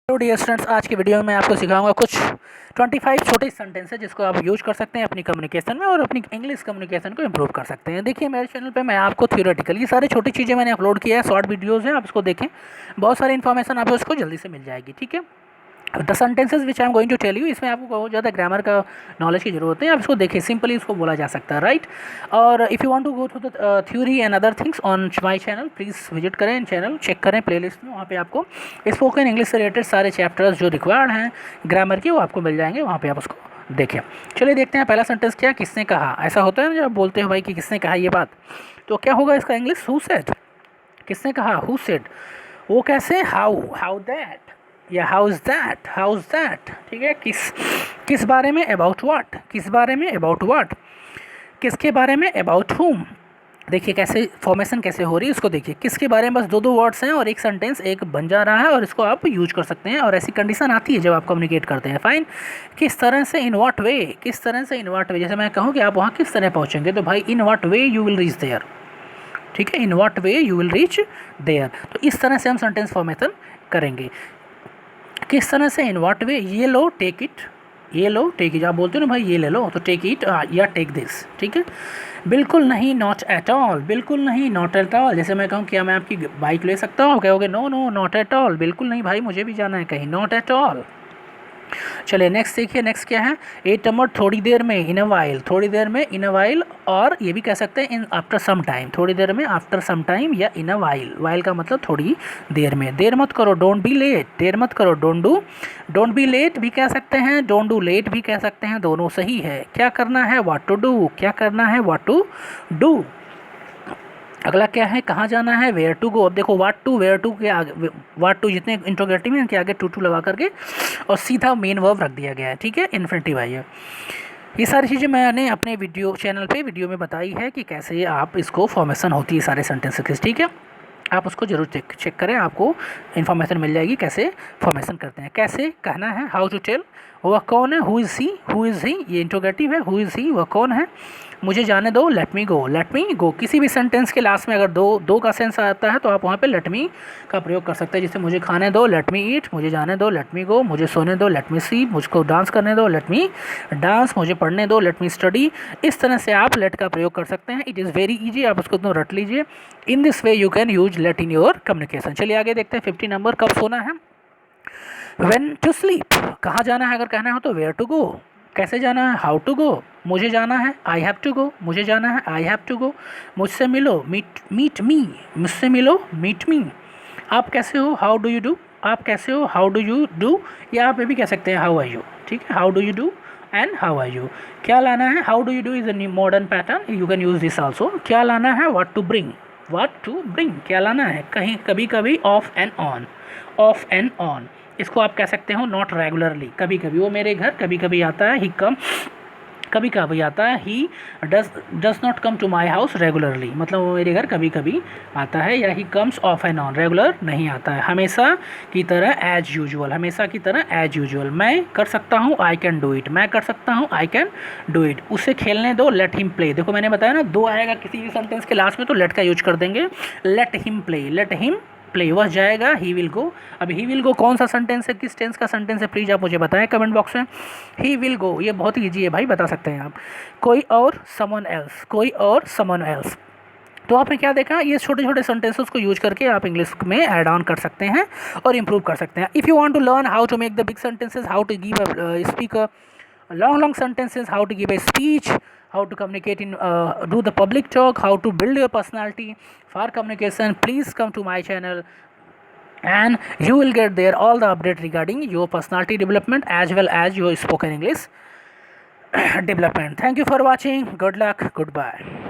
Hello dear students, आज की video में मैं आपको सिखाऊंगा कुछ 25 छोटे सेंटेंस है जिसको आप यूज कर सकते हैं अपनी कम्युनिकेशन में और अपनी इंग्लिश कम्युनिकेशन को इंप्रूव कर सकते हैं। देखिए, मेरे चैनल पे मैं आपको थ्योरेटिकल ये सारी छोटी चीज़ें मैंने अपलोड किया है, शॉर्ट वीडियोस हैं, आप इसको देखें, बहुत सारी इन्फॉर्मेशन आपको इसको जल्दी से मिल जाएगी। ठीक है, the sentences which I am going to tell you, इसमें आपको बहुत ज़्यादा ग्रामर का नॉलेज की जरूरत है। आप इसको देखिए, सिंपली इसको बोला जा सकता है, राइट। और if you want to go through the theory and other things on my channel, please visit करें चैनल, चेक करें प्लेलिस्ट में, वहाँ पे आपको स्पोकन इंग्लिश से रिलेटेड सारे चैप्टर्स जो रिक्वायर्ड हैं ग्रामर के वो आपको मिल जाएंगे, वहाँ पर आप उसको देखें। चलिए देखते हैं पहला सेंटेंस क्या, किसने कहा। ऐसा होता है ना जब आप बोलते हो भाई कि किसने कहा ये बात, तो क्या होगा इसका इंग्लिश, हु सेड। किसने कहा, हु सेड। वो कैसे, हाउ दैट, या हाउ इज़ दैट। ठीक है, किस बारे में, अबाउट व्हाट, किस बारे में, अबाउट व्हाट, किसके बारे में, अबाउट हुम। देखिए कैसे फॉर्मेशन कैसे हो रही है, उसको देखिए, किसके बारे में बस दो वर्ड्स हैं और एक सेंटेंस एक बन जा रहा है और इसको आप यूज कर सकते हैं। और ऐसी कंडीशन आती है जब आप कम्युनिकेट करते हैं। फाइन, किस तरह से, इन व्हाट वे, किस तरह से, इन व्हाट वे। जैसे मैं कहूँ कि आप वहाँ किस तरह पहुँचेंगे, तो भाई in what way you will reach there. ठीक है, in what way you will reach there. तो इस तरह से हम सेंटेंस फॉर्मेशन करेंगे। किस तरह से, इन व्हाट वे, ये लो, टेक इट, ये लो, टेक इट। आप बोलते हो ना भाई ये ले लो, तो टेक इट या टेक दिस। ठीक है, बिल्कुल नहीं, नॉट एट ऑल, बिल्कुल नहीं, नॉट एट ऑल। जैसे मैं कहूँ क्या मैं आपकी बाइक ले सकता हूँ, कहोगे no no, not at all, बिल्कुल नहीं भाई, मुझे भी जाना है कहीं, नॉट एट ऑल। चलिए नेक्स्ट देखिए, नेक्स्ट क्या है, 8 नंबर, थोड़ी देर में, इन अ वाइल, थोड़ी देर में, इन अ वाइल, और ये भी कह सकते हैं इन आफ्टर सम टाइम, थोड़ी देर में, आफ्टर सम टाइम, या इन अ वाइल। वाइल का मतलब थोड़ी देर में। देर मत करो, डोंट बी लेट, देर मत करो, डोंट बी लेट भी कह सकते हैं, डोंट डू लेट भी कह सकते हैं, दोनों सही है। क्या करना है, व्हाट टू डू, क्या करना है, व्हाट टू डू। अगला क्या है, कहाँ जाना है, वेयर टू गो। अब देखो व्हाट टू, वेयर टू के आगे, व्हाट टू जितने इंट्रोगेटिव हैं इनके आगे टू लगा करके और सीधा मेन वर्ब रख दिया गया है। ठीक है, इन्फिनिटिव है ये सारी चीज़ें मैंने अपने वीडियो चैनल पे वीडियो में बताई है कि कैसे आप इसको फॉर्मेशन होती है सारे सेंटेंसेस। ठीक है, आप उसको जरूर चेक करें, आपको इन्फॉर्मेशन मिल जाएगी कैसे फॉर्मेशन करते हैं। कैसे कहना है, हाउ टू टेल, वह कौन है, हु इज़ ही, ये इंट्रोगेटिव है, हु इज़ ही, वह कौन है। मुझे जाने दो, लेट मी गो। किसी भी सेंटेंस के लास्ट में अगर दो का सेंस आता है तो आप वहाँ पे लेट मी का प्रयोग कर सकते हैं। जैसे मुझे खाने दो, लेट मी ईट, मुझे जाने दो, लेट मी गो, मुझे सोने दो, लेट मी स्लीप, मुझको डांस करने दो, लेट मी डांस, मुझे पढ़ने दो, लेट मी स्टडी। इस तरह से आप लेट का प्रयोग कर सकते हैं। इट इज़ वेरी ईजी, आप उसको तो रट लीजिए। In this way you can use let in your communication. चलिए आगे देखते हैं 50 नंबर, कब सोना है, व्हेन टू स्लीप। कहाँ जाना है अगर कहना हो तो वेयर टू गो। कैसे जाना है, हाउ टू गो। मुझे जाना है, आई हैव टू गो, मुझे जाना है, आई हैव टू गो। मुझसे मिलो, मीट मी, मुझसे मिलो, मीट मी। आप कैसे हो, हाउ डू यू डू, आप कैसे हो, हाउ डू यू डू, या आप ये भी कह सकते हैं हाउ आर यू। ठीक है, how do you do and how are you. क्या लाना है, how do you do is a modern pattern, you can use this also. क्या लाना है, व्हाट टू ब्रिंग, क्या लाना है, कहीं, कभी कभी, ऑफ एंड ऑन। इसको आप कह सकते हो नॉट रेगुलरली, कभी कभी वो मेरे घर कभी कभी आता है, ही कम कभी कभी आता है, he does not come to my house regularly, मतलब वो मेरे घर कभी कभी आता है, या he comes off and on, regular नहीं आता है। हमेशा की तरह, एज यूजुअल, हमेशा की तरह एज यूजुअल। मैं कर सकता हूँ, आई कैन डू इट, मैं कर सकता हूँ, आई कैन डू इट। उसे खेलने दो, लेट हिम प्ले। देखो मैंने बताया ना, दो आएगा किसी भी सेंटेंस के लास्ट में तो लेट का यूज कर देंगे। लेट हिम प्ले, वह जाएगा, ही विल गो। अब ही विल गो कौन सा सेंटेंस है, किस टेंस का सेंटेंस है, प्लीज़ आप मुझे बताएं कमेंट बॉक्स में। ही विल गो, ये बहुत ईजी है भाई, बता सकते हैं आप। कोई और, समवन एल्स, तो आपने क्या देखा, ये छोटे छोटे सेंटेंसेस को यूज करके आप इंग्लिश में ऐड ऑन कर सकते हैं और इम्प्रूव कर सकते हैं। If you want to learn how to make the big sentences, how to give a speak long sentences, how to give a speech, how to communicate in do the public talk, how to build your personality for communication, please come to my channel and you will get there all the update regarding your personality development as well as your spoken English development. Thank you for watching, good luck, goodbye.